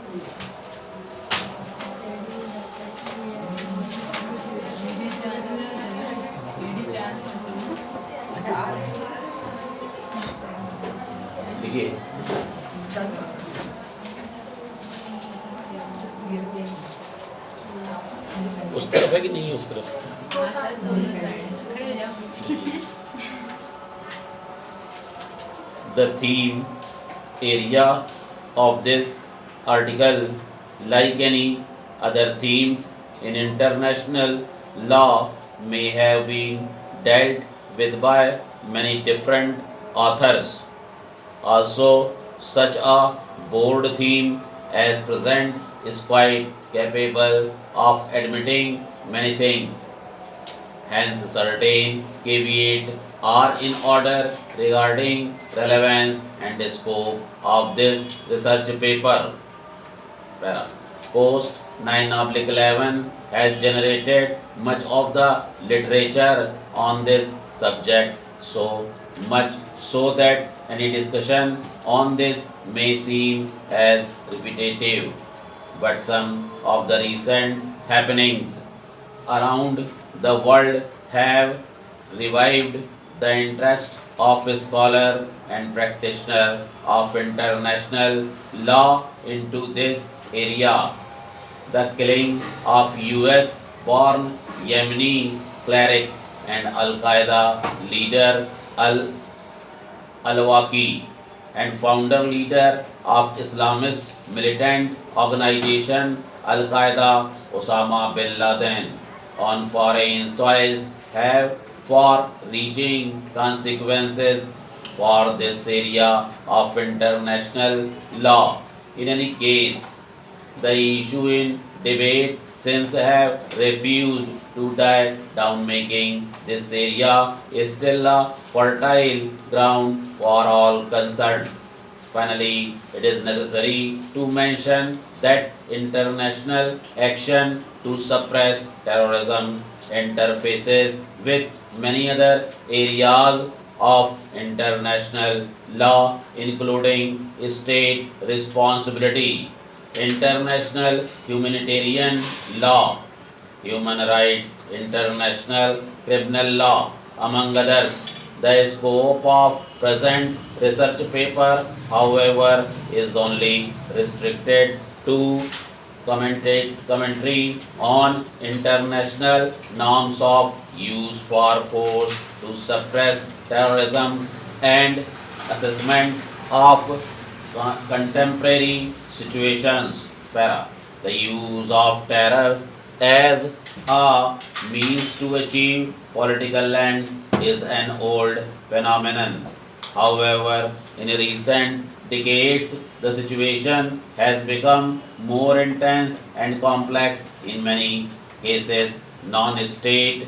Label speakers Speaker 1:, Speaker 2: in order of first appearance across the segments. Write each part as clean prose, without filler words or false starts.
Speaker 1: देखिए उस तरफ है कि नहीं उस तरफ? The theme area of this article, like any other themes in international law, may have been dealt with by many different authors. Also, such a broad theme as present is quite capable of admitting many things. Hence, certain caveats are in order regarding relevance and scope of this research paper. Post 9/11 has generated much of the literature on this subject, so much so that any discussion on this may seem as repetitive. But some of the recent happenings around the world have revived the interest of a scholar and practitioner of international law into this area. The killing of US born Yemeni cleric and Al Qaeda leader Al Awlaki and founder leader of Islamist militant organization Al Qaeda Osama bin Laden on foreign soils have far reaching consequences for this area of international law. In any case, the issue in debate since have refused to die down, making this area is still a fertile ground for all concerned. Finally, it is necessary to mention that international action to suppress terrorism interfaces with many other areas of international law, including state responsibility, international humanitarian law, human rights, international criminal law, among others. The scope of present research paper, however, is only restricted to commentary on international norms of use for force to suppress terrorism and assessment of contemporary situations. The use of terror as a means to achieve political ends is an old phenomenon. However, in recent decades, the situation has become more intense and complex. In many cases, non-state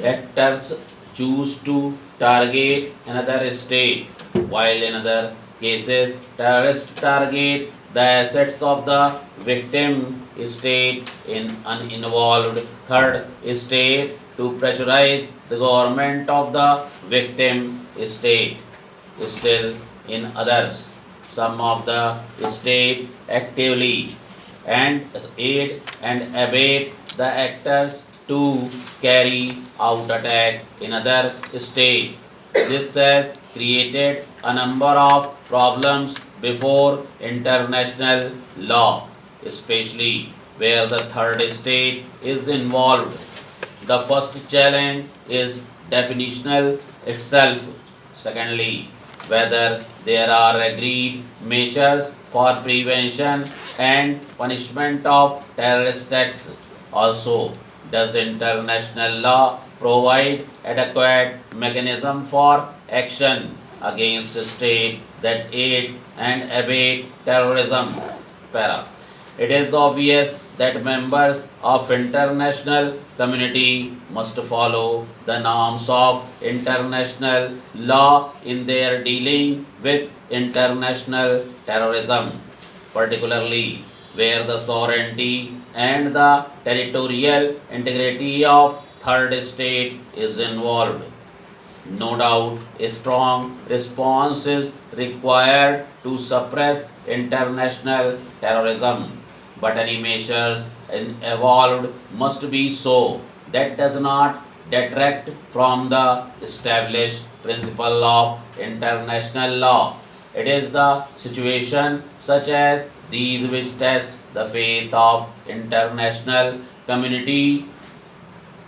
Speaker 1: actors choose to target another state, while in other cases, terrorists target the assets of the victim state in uninvolved third state to pressurize the government of the victim state. Still, in others, some of the state actively and aid and abet the actors to carry out attack in other state. This has created a number of problems before international law, especially where the third state is involved. The first challenge is definitional itself. Secondly, whether there are agreed measures for prevention and punishment of terrorist acts. Also, does international law provide adequate mechanism for action against a state that aids and abets terrorism? It is obvious that members of international community must follow the norms of international law in their dealing with international terrorism, particularly where the sovereignty and the territorial integrity of third state is involved. No doubt, a strong response is required to suppress international terrorism, but any measures evolved must be so that does not detract from the established principle of international law. It is the situation such as these which test the faith of international community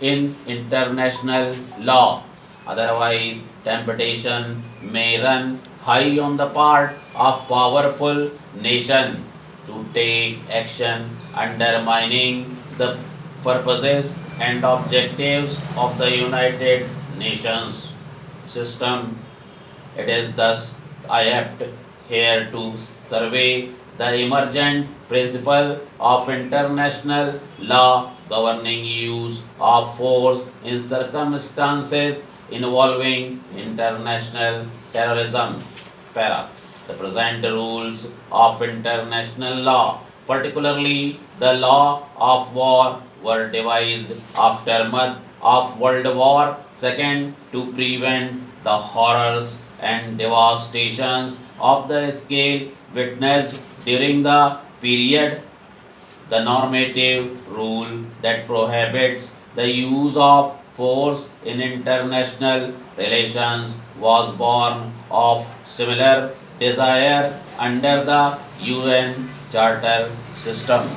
Speaker 1: in international law. Otherwise, temptation may run high on the part of powerful nation to take action undermining the purposes and objectives of the United Nations system. It is thus apt here to survey the emergent principle of international law governing use of force in circumstances involving international terrorism. Para. The present rules of international law, particularly the law of war, were devised aftermath of World War II to prevent the horrors and devastations of the scale witnessed during the period. The normative rule that prohibits the use of force in international relations was born of similar desire under the UN Charter system.